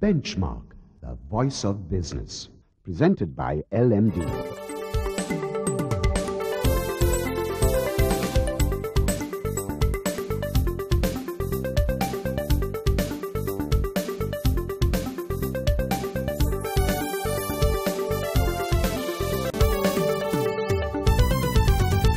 Benchmark, the voice of business. Presented by LMD.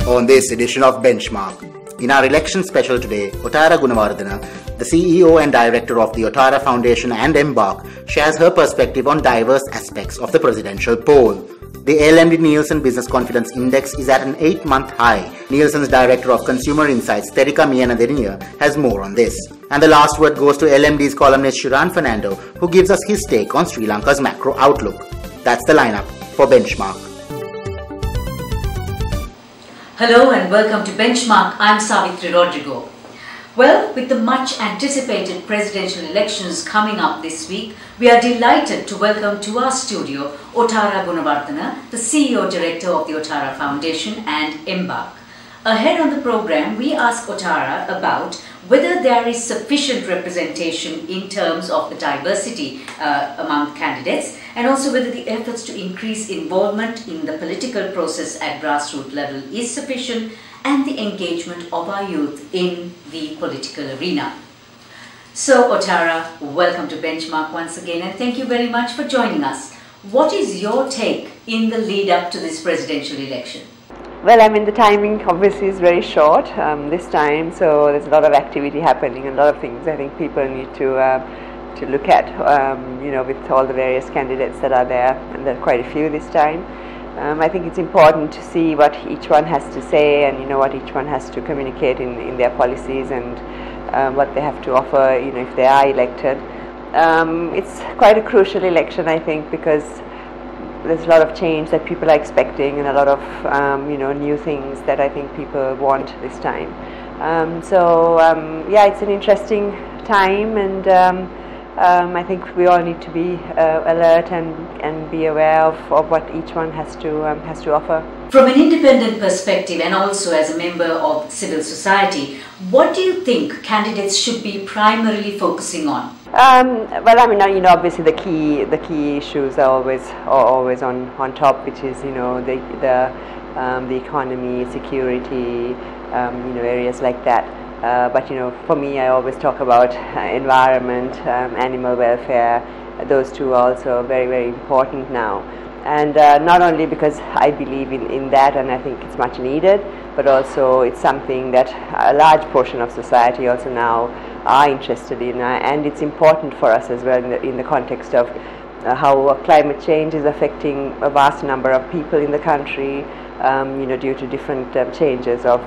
On this edition of Benchmark, in our election special today, Otara Gunewardene, the CEO and director of the Otara Foundation and Embark, shares her perspective on diverse aspects of the presidential poll. The LMD Nielsen Business Confidence Index is at an 8-month high. Nielsen's director of Consumer Insights, Terika Miyanadeniya, has more on this. And the last word goes to LMD's columnist Shiran Fernando, who gives us his take on Sri Lanka's macro outlook. That's the lineup for Benchmark. Hello and welcome to Benchmark. I'm Savitri Rodrigo. Well, with the much anticipated presidential elections coming up this week, we are delighted to welcome to our studio Otara Gunewardene, the CEO Director of the Otara Foundation and Embark. Ahead on the program, we ask Otara about whether there is sufficient representation in terms of the diversity among candidates, and also whether the efforts to increase involvement in the political process at grassroots level is sufficient, and the engagement of our youth in the political arena. So Otara, welcome to Benchmark once again, and thank you very much for joining us. What is your take in the lead up to this presidential election? Well, I mean, the timing obviously is very short this time, so there's a lot of activity happening and a lot of things I think people need to look at, with all the various candidates that are there, and there are quite a few this time. I think it's important to see what each one has to say and, what each one has to communicate in their policies and what they have to offer, if they are elected. It's quite a crucial election, I think, because there's a lot of change that people are expecting and a lot of, new things that I think people want this time. It's an interesting time, and I think we all need to be alert and be aware of what each one has to offer. From an independent perspective and also as a member of civil society, what do you think candidates should be primarily focusing on? Obviously the key issues are always on top, which is the economy, security, areas like that. But for me, I always talk about environment, animal welfare. Those two are also very, very important now. And not only because I believe in that and I think it's much needed, but also it's something that a large portion of society also now are interested in, and it's important for us as well in the context of how climate change is affecting a vast number of people in the country, due to different changes of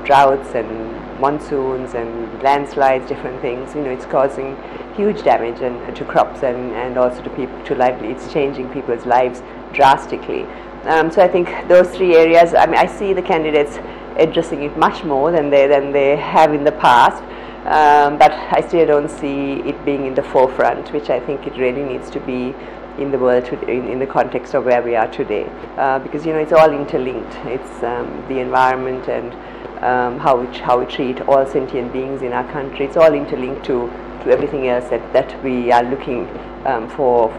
droughts and monsoons and landslides, different things. It's causing huge damage to crops and also to people, to livelihood. It's changing people's lives drastically. So I think those three areas, I see the candidates addressing it much more than they have in the past, but I still don't see it being in the forefront, which I think it really needs to be in the world, in the context of where we are today, because it's all interlinked. It's the environment and how we treat all sentient beings in our country. It's all interlinked to everything else that we are looking for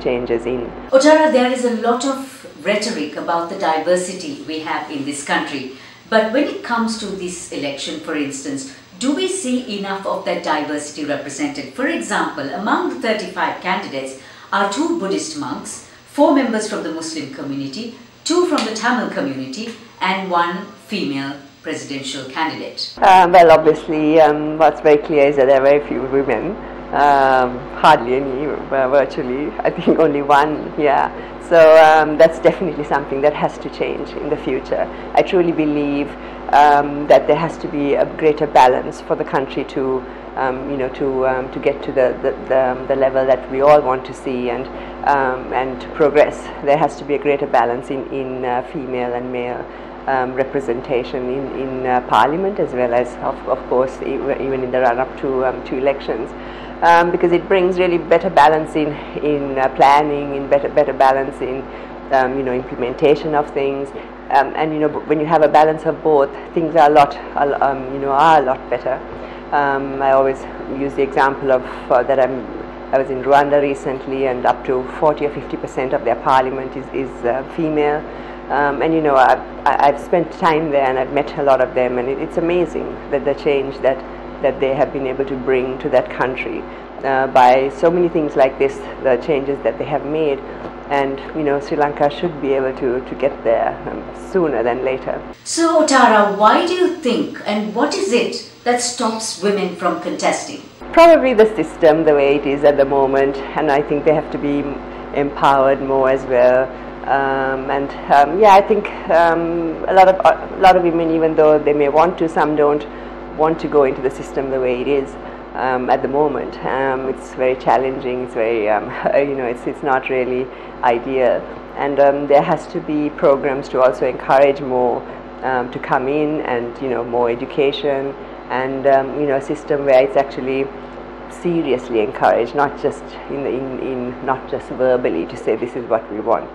changes in. Otara, there is a lot of rhetoric about the diversity we have in this country, but when it comes to this election, for instance, do we see enough of that diversity represented? For example, among the 35 candidates are 2 Buddhist monks, 4 members from the Muslim community, 2 from the Tamil community, and 1 female presidential candidate. Obviously, what's very clear is that there are very few women, hardly any, virtually. I think only 1 here. So that's definitely something that has to change in the future. I truly believe that there has to be a greater balance for the country to get to the level that we all want to see and to progress. There has to be a greater balance in female and male representation in Parliament, as well as of course even in the run-up to elections, because it brings really better balance in planning, in better balance in implementation of things, and when you have a balance of both, things are a lot better. I always use the example of that I'm I was in Rwanda recently, and up to 40 or 50% of their parliament is female. And you know, I've spent time there, and I've met a lot of them, and it's amazing that the change that they have been able to bring to that country by so many things like this, the changes that they have made. And you know, Sri Lanka should be able to get there sooner than later. So Otara, why do you think, and what is it that stops women from contesting? Probably the system, the way it is at the moment, and I think they have to be empowered more as well. Yeah, I think a lot of women, even though they may want to, some don't want to go into the system the way it is at the moment. It's very challenging. It's very you know, it's not really ideal, and there has to be programs to also encourage more to come in, and you know, more education, and you know, a system where it's actually seriously encouraged, not just not just verbally to say this is what we want.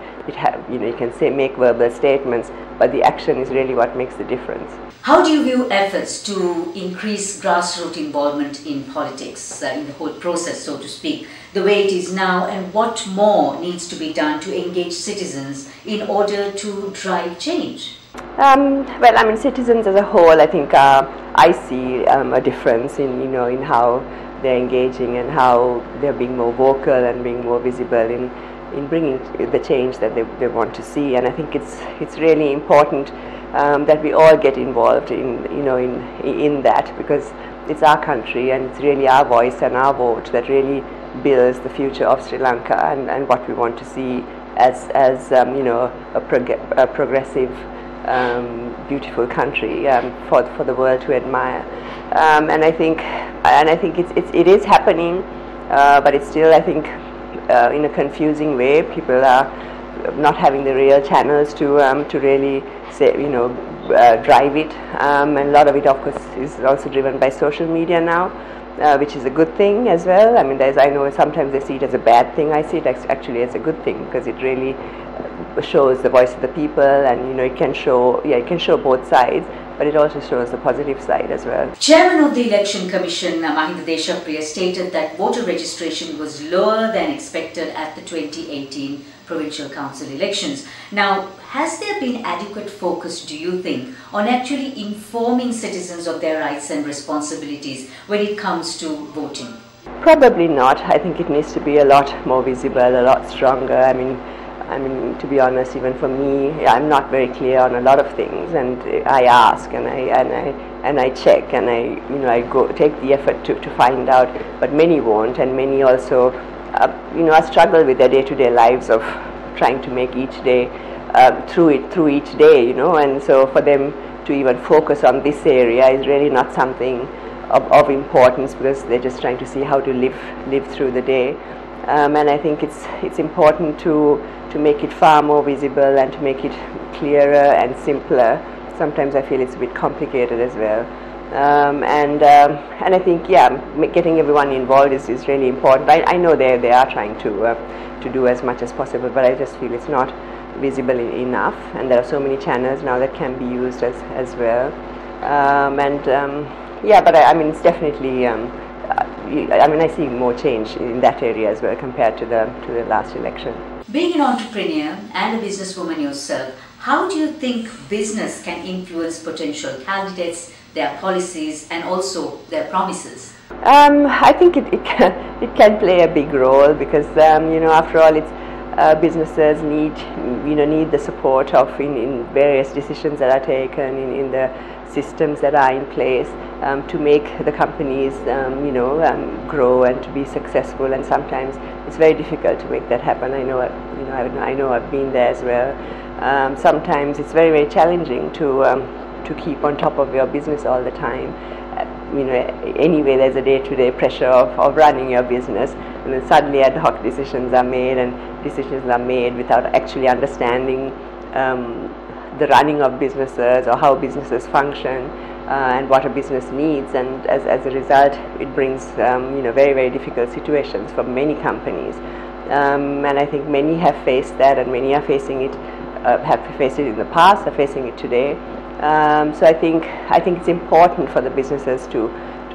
You know, you can say, make verbal statements, but the action is really what makes the difference. How do you view efforts to increase grassroots involvement in politics, in the whole process, so to speak, the way it is now, and what more needs to be done to engage citizens in order to drive change? Well, I mean, citizens as a whole, I think I see a difference in, you know, in how they're engaging and how they're being more vocal and being more visible in bringing the change that they want to see. And I think it's really important that we all get involved in that, because it's our country, and it's really our voice and our vote that really builds the future of Sri Lanka and what we want to see as you know, a progressive, beautiful country for the world to admire. And I think it is happening, but it's still, I think, in a confusing way. People are not having the real channels to really say, you know, drive it, and a lot of it, of course, is also driven by social media now, which is a good thing as well. I mean, I know sometimes they see it as a bad thing. I see it actually as a good thing, because it really shows the voice of the people, and you know, it can show both sides, but it also shows the positive side as well. Chairman of the Election Commission, Mahinda Deshapriya, stated that voter registration was lower than expected at the 2018 Provincial Council elections. Now, has there been adequate focus, do you think, on actually informing citizens of their rights and responsibilities when it comes to voting? Probably not. I think it needs to be a lot more visible, a lot stronger. I mean, to be honest, even for me, I'm not very clear on a lot of things, and I ask and I check, and I go take the effort to find out, but many won't, and many also struggle with their day-to-day lives of trying to make each day through each day, you know, and so for them to even focus on this area is really not something of importance, because they're just trying to see how to live through the day. And I think it's important to make it far more visible and to make it clearer and simpler. Sometimes I feel it's a bit complicated as well. And I think, yeah, getting everyone involved is really important. I know they are trying to do as much as possible, but I just feel it's not visible enough, and there are so many channels now that can be used as well. Yeah, but I mean, it's definitely. I mean, I see more change in that area as well compared to the last election. Being an entrepreneur and a businesswoman yourself, how do you think business can influence potential candidates, their policies, and also their promises? I think it can play a big role, because after all, it's businesses need the support of in various decisions that are taken in the systems that are in place to make the companies grow and to be successful. And sometimes it's very difficult to make that happen. I know I've been there as well. Sometimes it's very, very challenging to keep on top of your business all the time. Anyway, there's a day-to-day pressure of running your business, and then suddenly ad hoc decisions are made, and decisions are made without actually understanding the running of businesses or how businesses function and what a business needs. And as a result, it brings very, very difficult situations for many companies. And I think many have faced that, and many are facing it, have faced it in the past, are facing it today. So I think it's important for the businesses to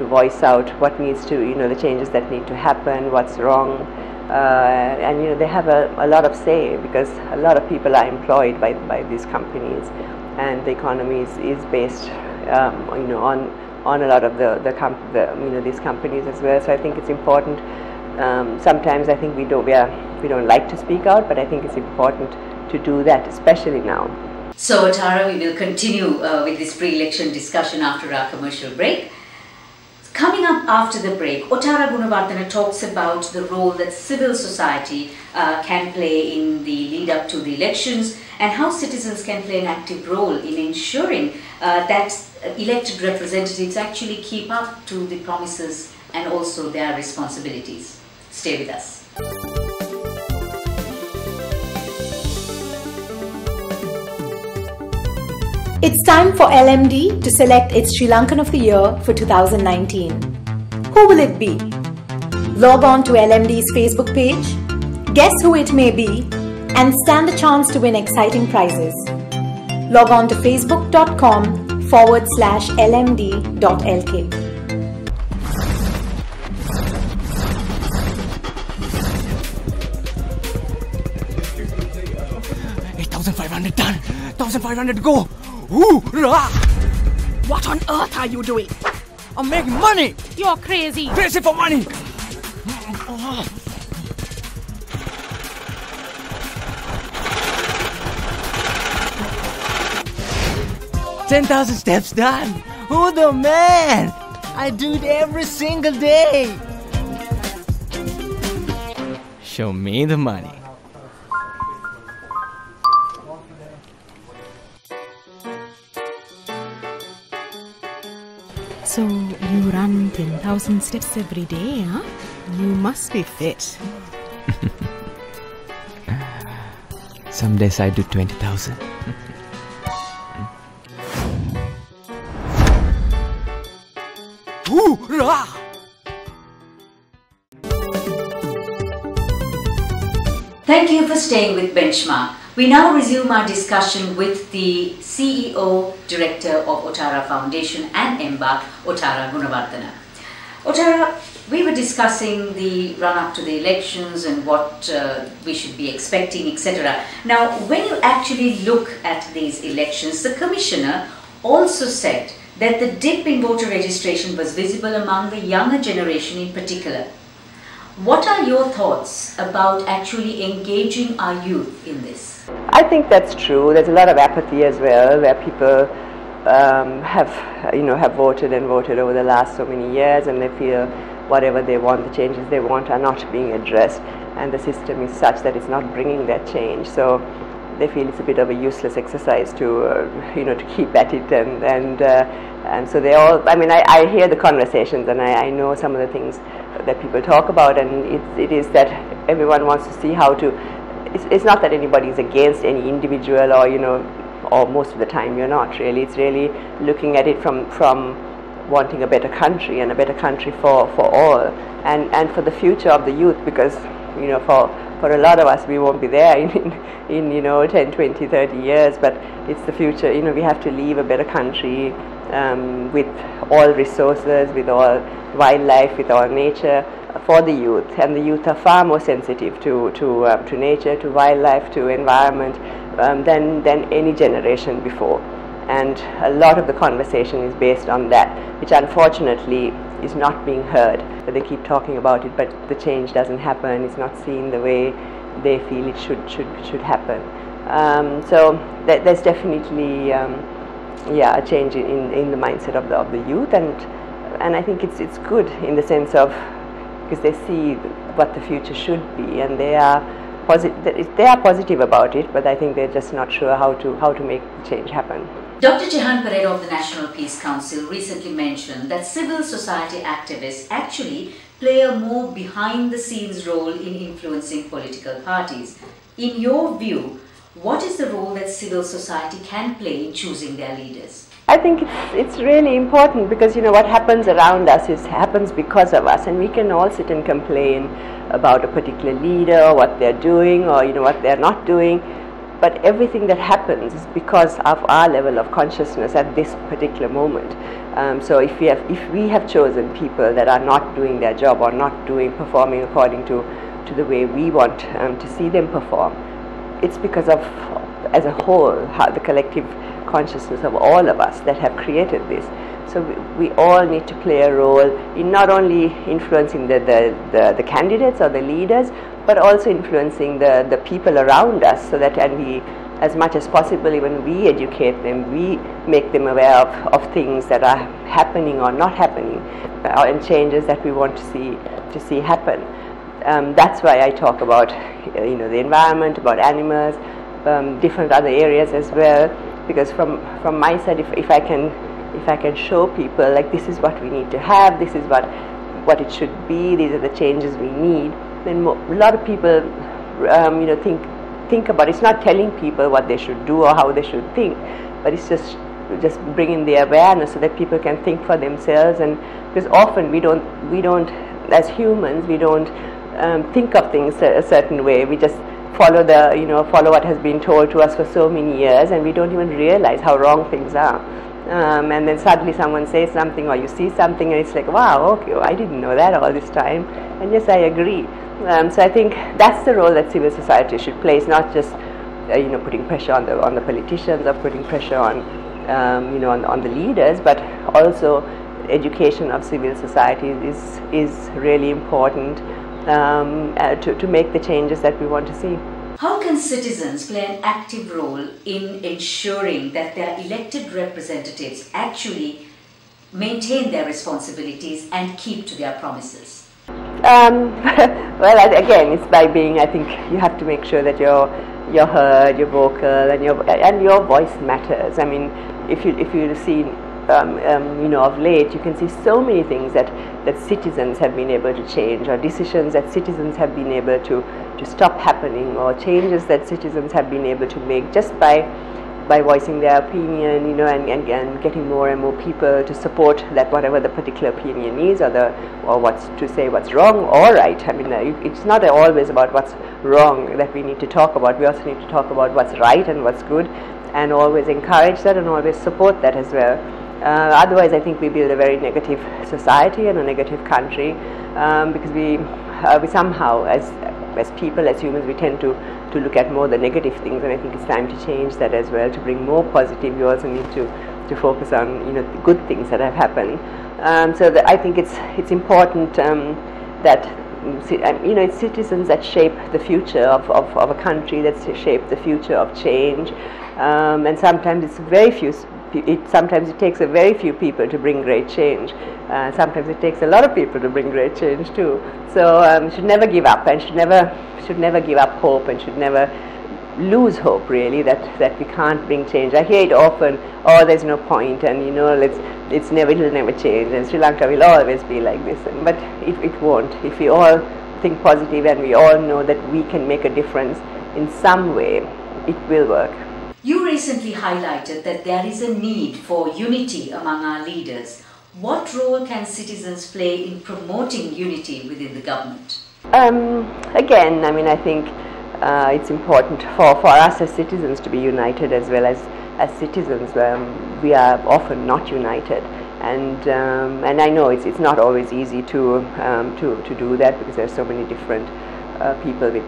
voice out what needs to, the changes that need to happen, what's wrong. And they have a lot of say, because a lot of people are employed by these companies, and the economy is based on a lot of these companies as well. So I think it's important. Sometimes I think we don't like to speak out, but I think it's important to do that, especially now. So Otara, we will continue with this pre-election discussion after our commercial break. Coming up after the break, Otara Gunewardene talks about the role that civil society can play in the lead up to the elections, and how citizens can play an active role in ensuring that elected representatives actually keep up to the promises and also their responsibilities. Stay with us. It's time for LMD to select its Sri Lankan of the Year for 2019. Who will it be? Log on to LMD's Facebook page, guess who it may be, and stand a chance to win exciting prizes. Log on to facebook.com/lmd.lk. $8,500 done. 1,500 to go. Hoorah! What on earth are you doing? I'm making money. You're crazy. Crazy for money. 10,000 steps done. Who the man? I do it every single day. Show me the money. So you run 10,000 steps every day, huh? You must be fit. Some days I do 20,000. Hoorah! Thank you for staying with Benchmark. We now resume our discussion with the CEO, Director of Otara Foundation and Embark, Otara Gunewardene. Otara, we were discussing the run-up to the elections and what we should be expecting, etc. Now, when you actually look at these elections, the Commissioner also said that the dip in voter registration was visible among the younger generation in particular. What are your thoughts about actually engaging our youth in this? I think that's true. There's a lot of apathy as well, where people have voted and voted over the last so many years, and they feel whatever they want, the changes they want, are not being addressed, and the system is such that it's not bringing that change. So they feel it's a bit of a useless exercise to keep at it, and so they all. I mean, I hear the conversations, and I know some of the things that people talk about, and it is that everyone wants to see how to. It's not that anybody is against any individual, or most of the time you're not really. It's really looking at it from wanting a better country, and a better country for all, and for the future of the youth, because for a lot of us we won't be there in 10, 20, 30 years, but it's the future. We have to leave a better country with all resources, with all wildlife, with all nature, for the youth. And the youth are far more sensitive to nature, to wildlife, to environment than any generation before. And a lot of the conversation is based on that, which unfortunately is not being heard. But they keep talking about it, but the change doesn't happen. It's not seen the way they feel it should happen. So there's definitely a change in the mindset of the youth, and I think it's good in the sense of, because they see what the future should be, and they are positive about it, but I think they're just not sure how to make the change happen. Dr. Jehan Pereira of the National Peace Council recently mentioned that civil society activists actually play a more behind-the-scenes role in influencing political parties. In your view, what is the role that civil society can play in choosing their leaders? I think it's really important, because what happens around us happens because of us, and we can all sit and complain about a particular leader, or what they're doing, or what they're not doing, but everything that happens is because of our level of consciousness at this particular moment. So if we have chosen people that are not doing their job or not performing according to the way we want to see them perform, it's because of, as a whole, how the collective consciousness of all of us that have created this. So we all need to play a role in not only influencing the candidates or the leaders, but also influencing the people around us, so that, and we, as much as possible, even we educate them, we make them aware of things that are happening or not happening, and changes that we want to see happen. That's why I talk about the environment, about animals, different other areas as well, because from my side, if I can show people, like, this is what we need to have, this is what it should be, these are the changes we need, then a lot of people think about it. It's not telling people what they should do or how they should think, but it's just bringing the awareness so that people can think for themselves. And because often we don't as humans, we don't think of things a certain way. We just follow what has been told to us for so many years, and we don't even realize how wrong things are. And then suddenly someone says something, or you see something, and it's like, wow, okay, I didn't know that all this time. And yes, I agree. So I think that's the role that civil society should play. It's not just putting pressure on the politicians or putting pressure on on the leaders, but also education of civil society is really important to make the changes that we want to see. How can citizens play an active role in ensuring that their elected representatives actually maintain their responsibilities and keep to their promises? Well, again, it's by being, I think you have to make sure that you're heard, you're vocal, and your voice matters. I mean, if you see of late, you can see so many things that citizens have been able to change, or decisions that citizens have been able to stop happening, or changes that citizens have been able to make just by voicing their opinion, and getting more and more people to support that, whatever the particular opinion is, or what's wrong or right. I mean, it's not always about what's wrong that we need to talk about. We also need to talk about what's right and what's good, and always encourage that and always support that as well. Otherwise, I think we build a very negative society and a negative country, because we somehow, as people, as humans, we tend to look at more the negative things, and I think it's time to change that as well. To bring more positive, you also need to focus on the good things that have happened. So I think it's important that it's citizens that shape the future of a country, that shape the future of change, and sometimes it's very few. Sometimes it takes a very few people to bring great change. Sometimes it takes a lot of people to bring great change too. So should never give up, and should never give up hope, and should never lose hope, really, that we can't bring change. I hear it often, oh, there's no point, and it'll never change, and Sri Lanka will always be like this. But it won't. If we all think positive and we all know that we can make a difference in some way, it will work. You recently highlighted that there is a need for unity among our leaders. What role can citizens play in promoting unity within the government? Again, I mean, I think it's important for us as citizens to be united as well as citizens. We are often not united, and I know it's not always easy to do that, because there's so many different people with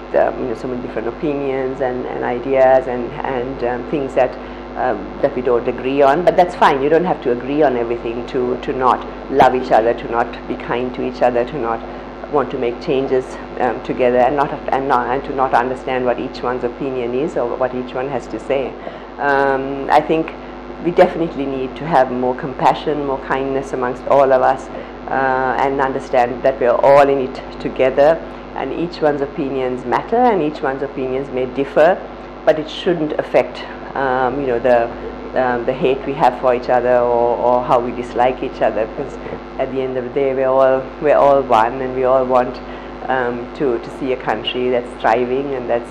so many different opinions and ideas and things that we don't agree on. But that's fine. You don't have to agree on everything to not love each other, to not be kind to each other, to not want to make changes together, and to not understand what each one's opinion is or what each one has to say. I think we definitely need to have more compassion, more kindness amongst all of us, and understand that we are all in it together. And each one's opinions matter, and each one's opinions may differ, but it shouldn't affect, the hate we have for each other, or how we dislike each other. Because at the end of the day, we're all one, and we all want to see a country that's thriving and that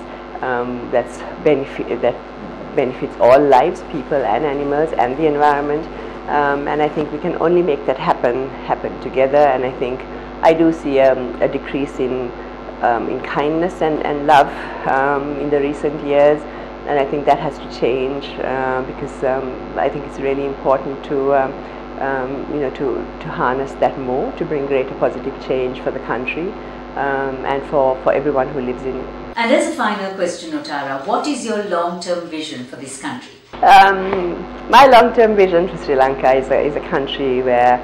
benefits all lives, people and animals, and the environment. And I think we can only make that happen together. And I think I do see a decrease in kindness and love in the recent years. and I think that has to change because I think it's really important to to harness that more, to bring greater positive change for the country and for everyone who lives in it. And as a final question, Otara, what is your long-term vision for this country? My long-term vision for Sri Lanka is a country where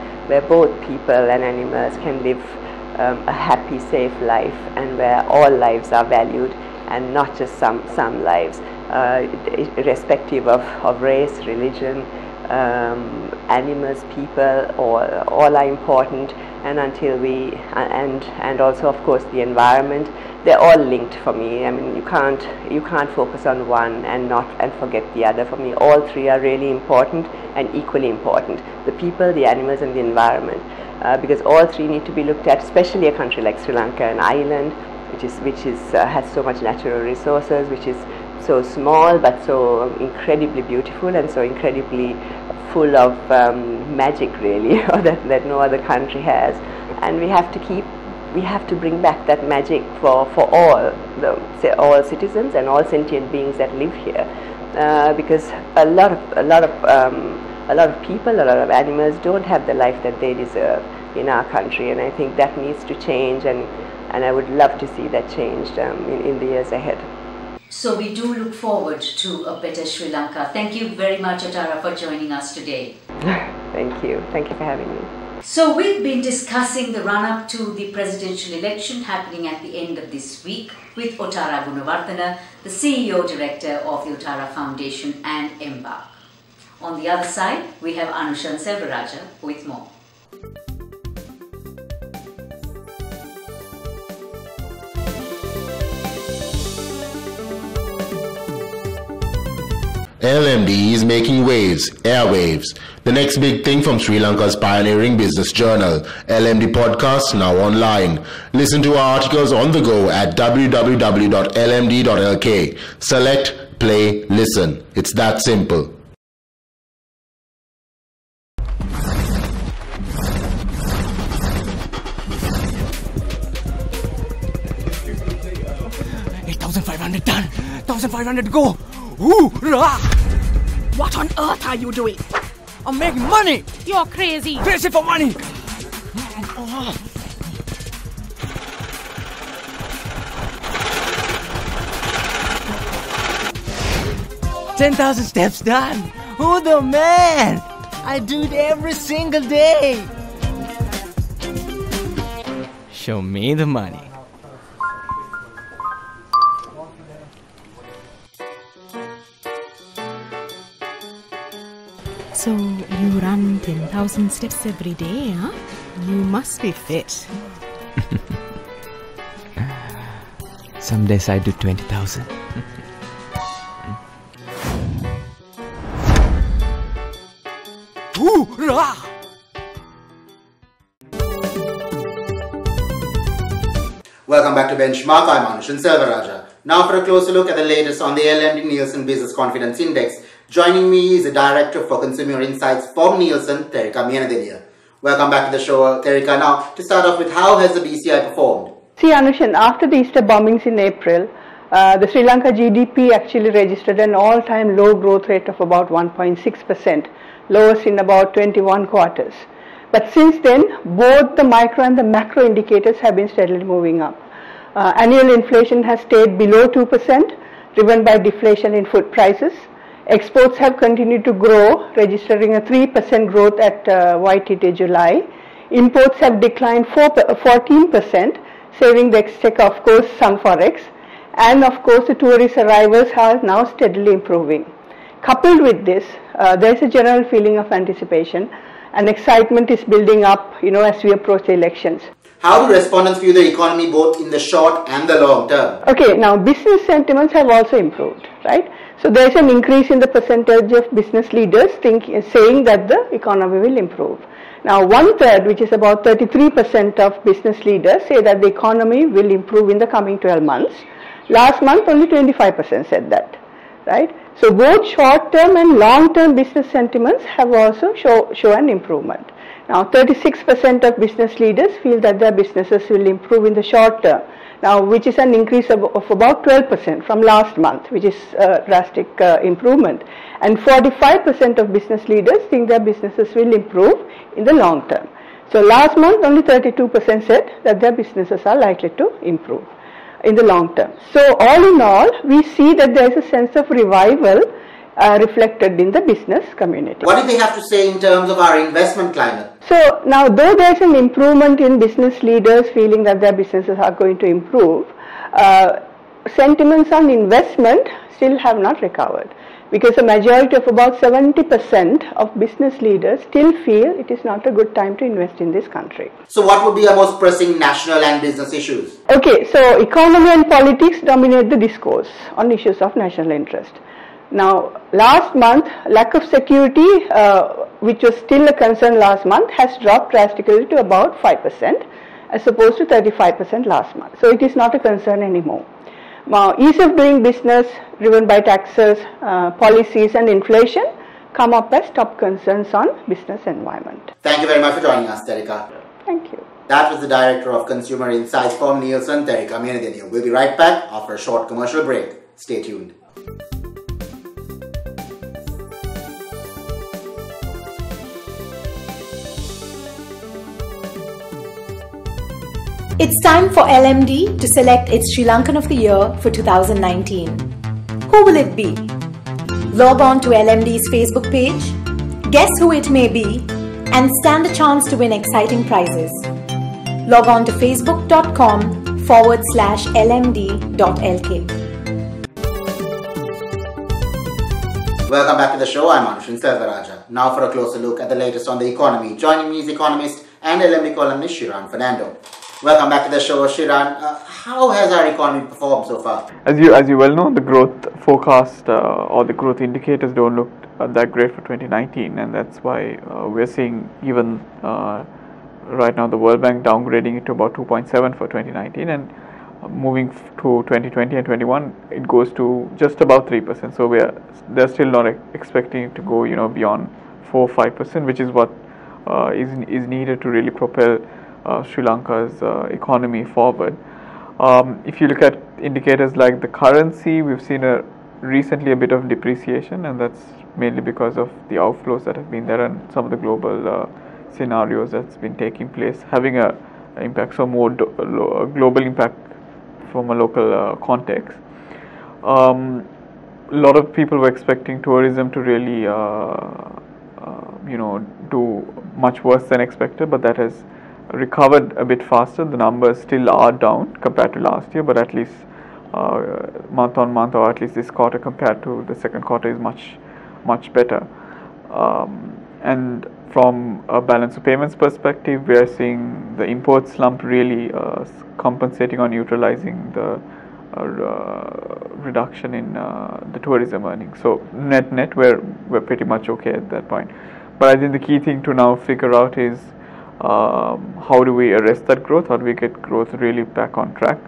both people and animals can live a happy, safe life, and where all lives are valued and not just some lives, irrespective of race, religion, animals, people, all are important, and until we and also of course the environment, they're all linked for me. I mean, you can't focus on one and forget the other. For me, all three are really important and equally important: the people, the animals, and the environment, because all three need to be looked at. Especially a country like Sri Lanka, an island which has so much natural resources, which is so small but so incredibly beautiful and so incredibly full of magic, really, that no other country has. And we have to bring back that magic for all citizens and all sentient beings that live here, because a lot of people, a lot of animals don't have the life that they deserve in our country, and I think that needs to change, and I would love to see that changed in the years ahead. So we do look forward to a better Sri Lanka. Thank you very much, Otara, for joining us today. Thank you for having me. So we've been discussing the run-up to the presidential election happening at the end of this week with Otara Gunewardene, the CEO Director of the Otara Foundation and Embark. On the other side, we have Anushan Selvaraja with more. LMD is making waves, airwaves. The next big thing from Sri Lanka's pioneering business journal. LMD Podcast now online. Listen to our articles on the go at www.lmd.lk. Select, play, listen. It's that simple. $8,500 done. 1,500 go. Hoorah! What on earth are you doing? I'm making money. You're crazy. Crazy for money. 10,000 steps done. Who the man? I do it every single day. Show me the money. So you run 10,000 steps every day, huh? You must be fit. Some days I do 20,000. Hoorah! Welcome back to Benchmark. I'm Anushan Selvaraja. Now for a closer look at the latest on the LMD Nielsen Business Confidence Index. Joining me is the Director for Consumer Insights from Nielsen, Terika Mianadelia. Welcome back to the show, Terika. Now, to start off with, how has the BCI performed? See, Anushan, after the Easter bombings in April, the Sri Lanka GDP actually registered an all-time low growth rate of about 1.6%, lowest in about 21 quarters. But since then, both the micro and the macro indicators have been steadily moving up. Annual inflation has stayed below 2%, driven by deflation in food prices. Exports have continued to grow, registering a 3% growth at YTD July. Imports have declined 14%, saving the exchequer, of course, some forex. And of course, the tourist arrivals are now steadily improving. Coupled with this, there is a general feeling of anticipation, and excitement is building up, as we approach the elections. How do respondents view the economy both in the short and the long term? Okay, now business sentiments have also improved, right? So there is an increase in the percentage of business leaders saying that the economy will improve. Now 1/3, which is about 33% of business leaders, say that the economy will improve in the coming 12 months. Last month only 25% said that, right? So both short-term and long-term business sentiments have also show an improvement. Now 36% of business leaders feel that their businesses will improve in the short term. Now, which is an increase of about 12% from last month, which is a drastic improvement. And 45% of business leaders think their businesses will improve in the long term. So last month, only 32% said that their businesses are likely to improve in the long term. So all in all, we see that there is a sense of revival reflected in the business community. What do they have to say in terms of our investment climate? So now, though there is an improvement in business leaders feeling that their businesses are going to improve, sentiments on investment still have not recovered, because a majority of about 70% of business leaders still feel it is not a good time to invest in this country. So what would be our most pressing national and business issues? Okay, so economy and politics dominate the discourse on issues of national interest. Now, last month, lack of security, which was still a concern last month, has dropped drastically to about 5% as opposed to 35% last month. So it is not a concern anymore. Now, ease of doing business driven by taxes, policies and inflation come up as top concerns on business environment. Thank you very much for joining us, Terika. Thank you. That was the Director of Consumer Insights from Nielsen, Terika Gunewardene. We'll be right back after a short commercial break. Stay tuned. It's time for LMD to select its Sri Lankan of the Year for 2019. Who will it be? Log on to LMD's Facebook page, guess who it may be, and stand a chance to win exciting prizes. Log on to facebook.com/lmd.lk. Welcome back to the show. I'm Anushin Selvaraja. Now for a closer look at the latest on the economy. Joining me is economist and LMD columnist Shiran Fernando. Welcome back to the show, Shiran. How has our economy performed so far? As you well know, the growth forecast or the growth indicators don't look that great for 2019, and that's why we're seeing even right now the World Bank downgrading it to about 2.7 for 2019, and moving to 2020 and 21, it goes to just about 3%. So they're still not expecting it to go beyond 4-5%, which is what is needed to really propel Sri Lanka's economy forward. If you look at indicators like the currency, we've seen recently a bit of depreciation, and that's mainly because of the outflows that have been there and some of the global scenarios that's been taking place, having a impact, so more global impact from a local context. A lot of people were expecting tourism to really do much worse than expected, but that has recovered a bit faster. The numbers still are down compared to last year, but at least month on month, or at least this quarter compared to the second quarter, is much better. And from a balance of payments perspective, we are seeing the import slump really compensating or neutralizing the reduction in the tourism earnings. So net we're pretty much okay at that point. But I think the key thing to now figure out is how do we arrest that growth? How do we get growth really back on track?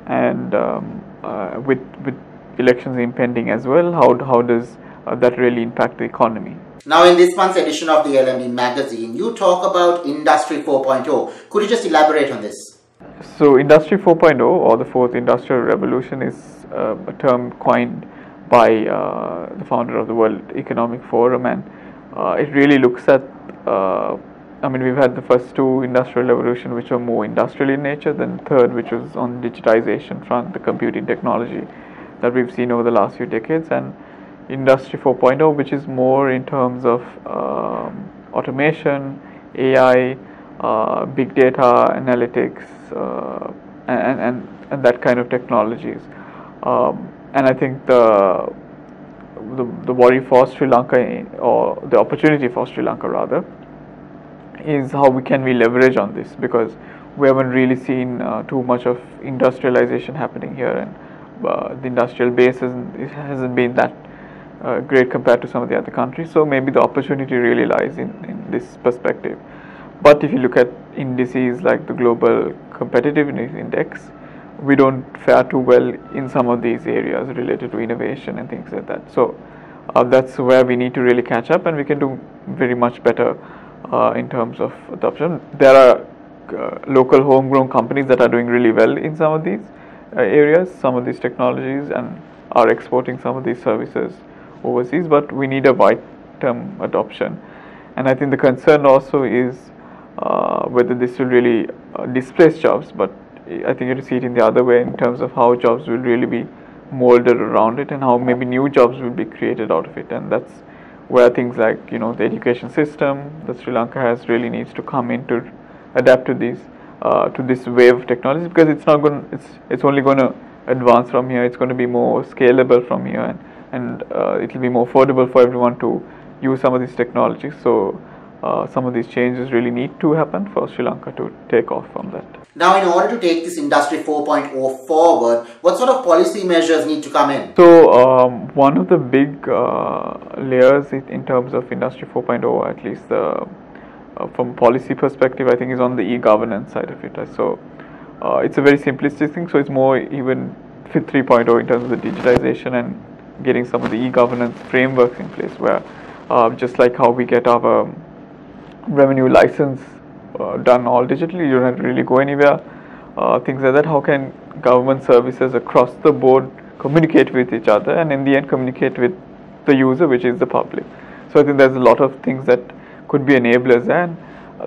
And with elections impending as well, how does that really impact the economy? Now, in this month's edition of the LMD magazine, you talk about Industry 4.0. Could you just elaborate on this? So, Industry 4.0, or the fourth industrial revolution, is a term coined by the founder of the World Economic Forum, and it really looks at we've had the first two industrial revolution which were more industrial in nature, then third which was on digitization front, the computing technology that we've seen over the last few decades, and Industry 4.0, which is more in terms of automation, AI, big data, analytics, and that kind of technologies. And I think the worry for Sri Lanka, or the opportunity for Sri Lanka rather, is how we leverage on this, because we haven't really seen too much of industrialization happening here, and the industrial base hasn't been that great compared to some of the other countries. So maybe the opportunity really lies in this perspective. But if you look at indices like the Global Competitiveness Index, we don't fare too well in some of these areas related to innovation and things like that. So that's where we need to really catch up, and we can do very much better in terms of adoption. There are local homegrown companies that are doing really well in some of these areas, some of these technologies, and are exporting some of these services overseas, but we need a wide-term adoption. And I think the concern also is whether this will really displace jobs, but I think you have to see it in the other way in terms of how jobs will really be molded around it and how maybe new jobs will be created out of it. And that's where things like, you know, the education system that Sri Lanka has really needs to come in to adapt to these to this wave of technology, because it's not going it's only going to advance from here. It's going to be more scalable from here, and it will be more affordable for everyone to use some of these technologies. So some of these changes really need to happen for Sri Lanka to take off from that. Now, in order to take this Industry 4.0 forward, what sort of policy measures need to come in? So one of the big layers in terms of Industry 4.0, at least from policy perspective, I think is on the e-governance side of it. So it's a very simplistic thing. So it's more even fit 3.0 in terms of the digitization and getting some of the e-governance frameworks in place, where just like how we get our revenue license done all digitally, you don't have to really go anywhere, things like that. How can government services across the board communicate with each other and in the end communicate with the user, which is the public? So I think there's a lot of things that could be enablers and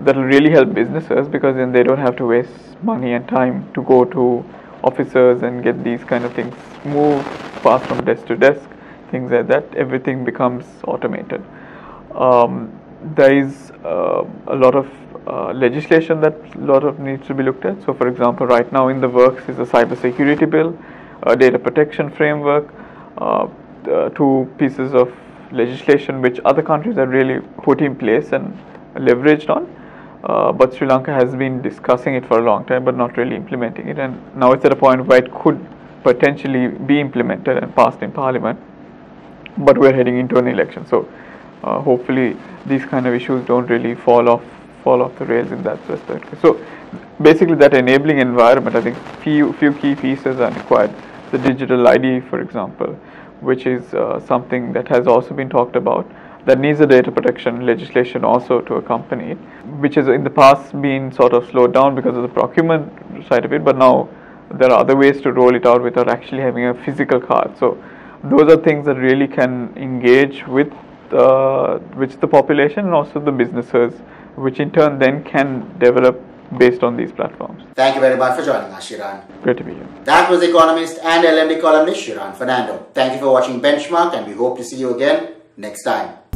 that will really help businesses, because then they don't have to waste money and time to go to officers and get these kind of things moved fast from desk to desk, things like that. Everything becomes automated. There is a lot of legislation that needs to be looked at. So, for example, right now in the works is a cybersecurity bill, a data protection framework, two pieces of legislation which other countries have really put in place and leveraged on. But Sri Lanka has been discussing it for a long time, but not really implementing it. And now it's at a point where it could potentially be implemented and passed in Parliament. But we're heading into an election, so hopefully these kind of issues don't really fall off the rails in that perspective. So basically, that enabling environment, I think few key pieces are required. The digital ID, for example, which is something that has also been talked about, that needs a data protection legislation also to accompany it, which has in the past been sort of slowed down because of the procurement side of it, but now there are other ways to roll it out without actually having a physical card. So those are things that really can engage with the population and also the businesses, which in turn then can develop based on these platforms. Thank you very much for joining us, Shiran. Great to be here. That was economist and LMD columnist Shiran Fernando. Thank you for watching Benchmark, and we hope to see you again next time.